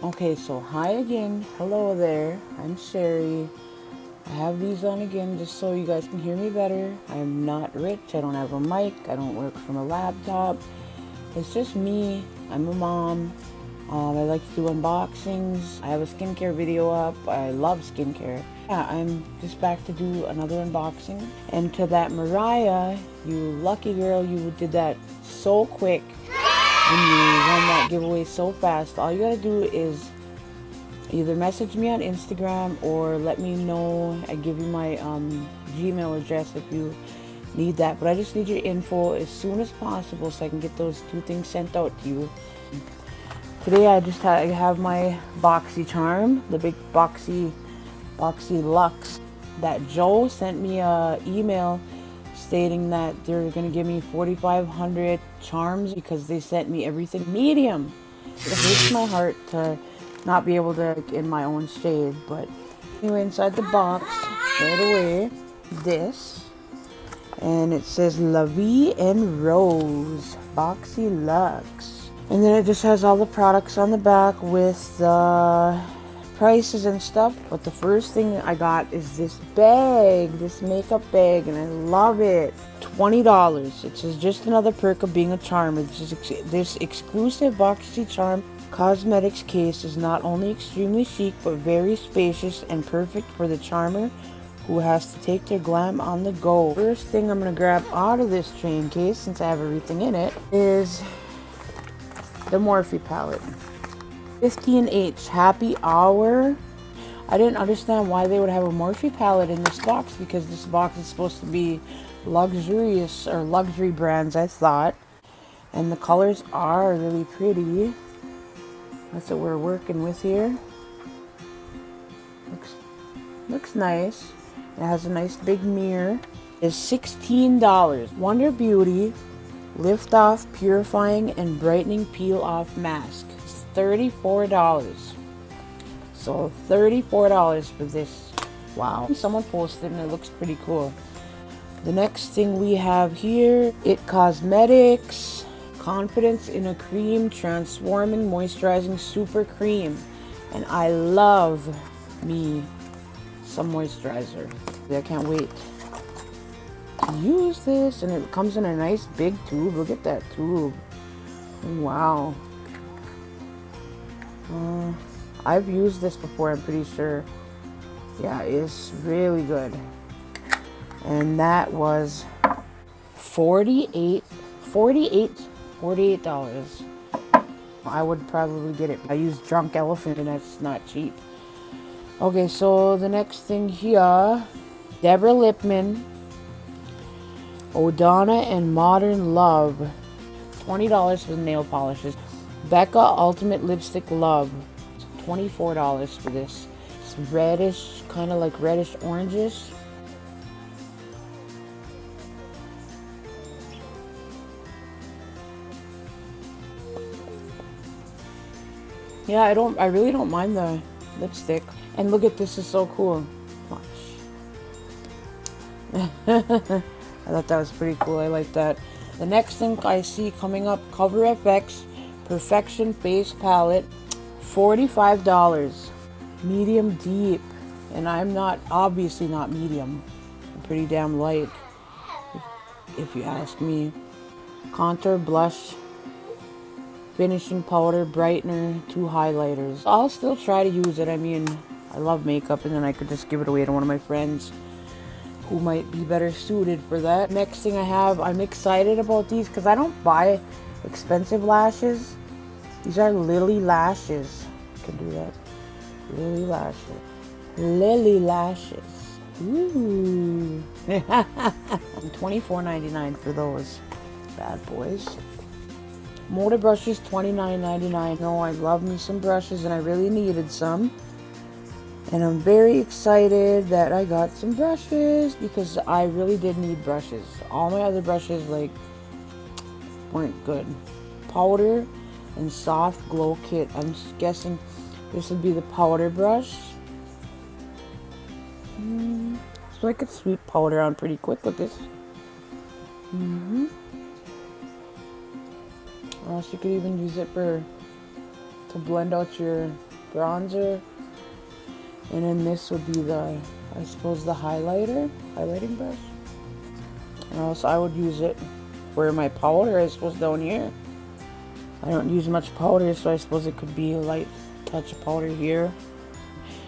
Okay, so hi again. Hello there. I'm Sherry. I have these on again just so you guys can hear me better. I'm not rich. I don't have a mic. I don't work from a laptop. It's just me. I'm a mom. I like to do unboxings. I have a skincare video up. I love skincare. Yeah, I'm just back to do another unboxing. And to that Mariah, you lucky girl, you did that so quick. And you won that giveaway so fast. All you gotta do is either message me on Instagram or let me know. I give you my Gmail address if you need that. But I just need your info as soon as possible so I can get those two things sent out to you. Today I have my BoxyCharm, the big BoxyLuxe. That Joe sent me a email stating that they're gonna give me 4,500 charms because they sent me everything medium. It hurts my heart to not be able to in my own shade, but anyway, inside the box right away, this, and it says La Vie en Rose BoxyLuxe. And then it just has all the products on the back with the prices and stuff. But the first thing I got is this bag, this makeup bag, and I love it. $20. It says just another perk of being a charm. It's just this exclusive BoxyCharm cosmetics case is not only extremely chic but very spacious and perfect for the charmer who has to take their glam on the go. First thing I'm gonna grab out of this train case, since I have everything in it, is the Morphe palette. 15H Happy Hour. I didn't understand why they would have a Morphe palette in this box because this box is supposed to be luxurious or luxury brands, I thought. And the colors are really pretty. That's what we're working with here. Looks nice. It has a nice big mirror. It's $16. Wonder Beauty Lift Off Purifying and Brightening Peel Off Mask. It's $34. So $34 for this. Wow. Someone posted and it looks pretty cool. The next thing we have here, It Cosmetics Confidence in a Cream Transforming Moisturizing Super Cream. And I love me some moisturizer. I can't wait to use this, and it comes in a nice big tube. Look at that tube. Wow. I've used this before, I'm pretty sure. Yeah, it's really good. And that was $48. I would probably get it. I use Drunk Elephant and that's not cheap. Okay, so the next thing here, Deborah Lippman, Odana and Modern Love, $20 for the nail polishes. Becca Ultimate Lipstick Love, $24 for this. It's reddish, kind of like reddish oranges. Yeah, I really don't mind the lipstick. And look at this, is so cool. Watch. I thought that was pretty cool. I like that. The next thing I see coming up, Cover FX Perfection Face Palette, $45. Medium deep. And I'm obviously not medium. I'm pretty damn light, if you ask me. Contour, blush, finishing powder, brightener, 2 highlighters. I'll still try to use it. I mean, I love makeup, and then I could just give it away to one of my friends who might be better suited for that. Next thing I have, I'm excited about these because I don't buy expensive lashes. These are Lily lashes. I can do that. Lily lashes. Lily lashes. Ooh. $24.99 for those bad boys. Motor brushes, $29.99. No, I love me some brushes and I really needed some. And I'm very excited that I got some brushes because I really did need brushes. All my other brushes weren't good. Powder and soft glow kit. I'm just guessing this would be the powder brush. So I could sweep powder on pretty quick with this. Or else you could even use it for to blend out your bronzer. And then this would be the, I suppose, the highlighting brush. Or else I would use it where my powder is, supposed down here. I don't use much powder, so I suppose it could be a light touch of powder here.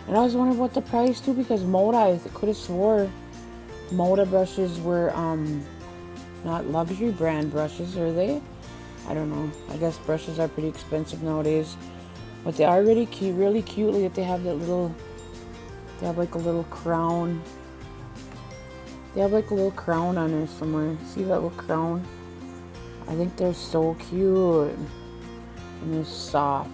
And I was wondering what the price too, because Moda, I could have swore Moda brushes were not luxury brand brushes, are they? I don't know. I guess brushes are pretty expensive nowadays, but they are really cute, Like they have that little, they have like a little crown. They have like a little crown on there somewhere. See that little crown? I think they're so cute. And they're soft.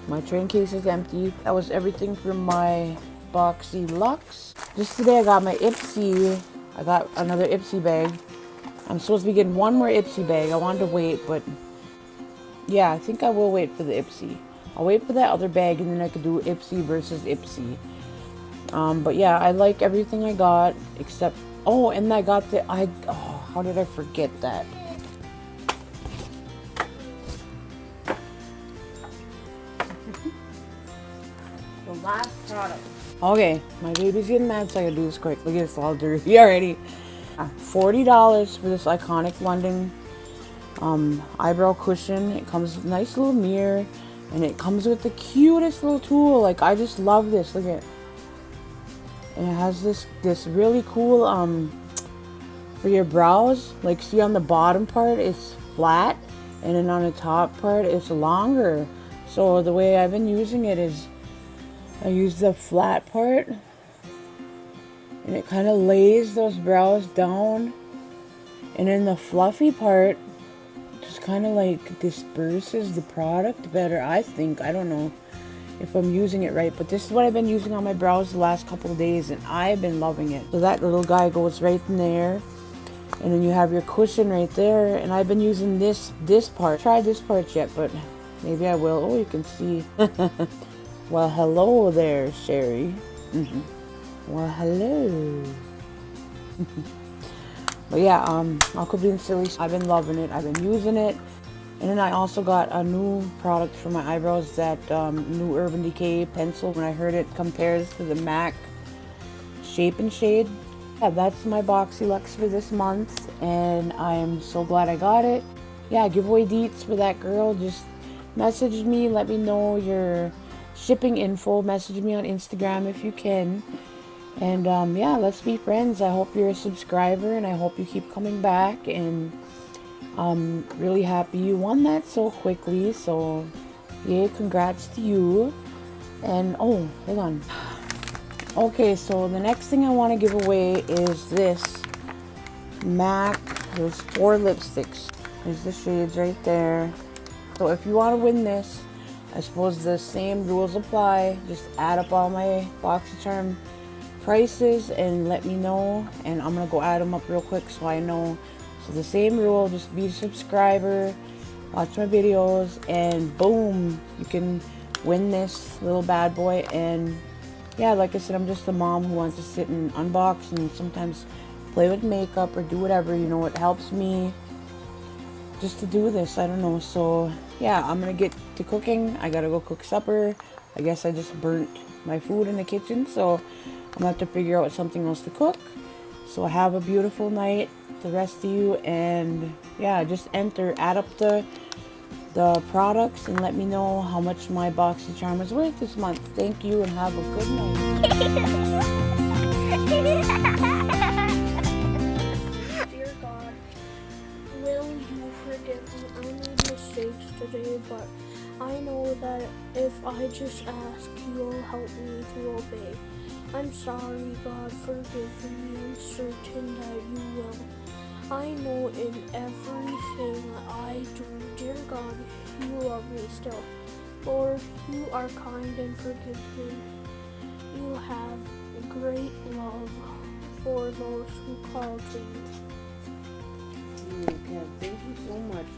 My train case is empty. That was everything from my BoxyLuxe. Just today I got my Ipsy. I got another Ipsy bag. I'm supposed to be getting one more Ipsy bag. I wanted to wait, but yeah, I think I will wait for the Ipsy. I'll wait for that other bag and then I could do Ipsy versus Ipsy. But yeah, I like everything I got except, oh, and I got the, how did I forget that? The last product. Okay, my baby's getting mad, so I gotta do this quick. Look at this, all dirty already. $40 for this iconic London eyebrow cushion. It comes with a nice little mirror, and it comes with the cutest little tool. Like, I just love this. Look at it. And it has this really cool for your brows. Like, see on the bottom part it's flat, and then on the top part it's longer. So the way I've been using it is I use the flat part, and it kind of lays those brows down, and then the fluffy part just kind of like disperses the product better, I think. I don't know if I'm using it right, but this is what I've been using on my brows the last couple of days, and I've been loving it. So that little guy goes right in there, and then you have your cushion right there, and I've been using this part. Tried this part yet, but maybe I will. Oh, you can see. Well, hello there, Sherry. Well, hello. But yeah, I could be silly. I've been loving it. I've been using it. And then I also got a new product for my eyebrows, that new Urban Decay pencil. When I heard it compares to the MAC Shape and Shade. Yeah, that's my BoxyLuxe for this month, and I am so glad I got it. Yeah, giveaway deets for that girl. Just message me, let me know your shipping info. Message me on Instagram if you can. And yeah, let's be friends. I hope you're a subscriber, and I hope you keep coming back. And I'm really happy you won that so quickly. So yeah, congrats to you. And oh, hold on. Okay, so the next thing I want to give away is this MAC. There's 4 lipsticks. There's the shades right there. So if you want to win this, I suppose the same rules apply. Just add up all my BoxyCharm prices and let me know, and I'm gonna go add them up real quick so I know. So the same rule, just be a subscriber, watch my videos, and boom, you can win this little bad boy. And yeah, like I said, I'm just a mom who wants to sit and unbox and sometimes play with makeup or do whatever, you know. It helps me just to do this, I don't know. So yeah, I'm gonna get to cooking. I gotta go cook supper. I guess I just burnt my food in the kitchen, so I'm gonna have to figure out something else to cook. So have a beautiful night, the rest of you, and yeah, just add up the products and let me know how much my BoxyCharm is worth this month. Thank you, and have a good night. Dear God, will you forgive me? I made mistakes today, but I know that if I just ask, you'll help me to obey. I'm sorry, God, forgive me. I'm certain that you will. I know in everything I do, dear God, you love me still. Lord, you are kind and forgiving. You have great love for those who call to you. Okay, thank you so much,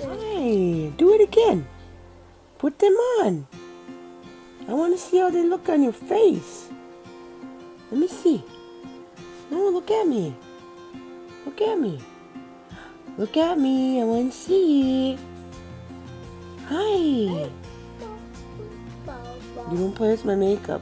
honey. Hey, do it again. Put them on. I want to see how they look on your face. Let me see. No, look at me. Look at me. Look at me. I want to see. Hi. You don't play with my makeup.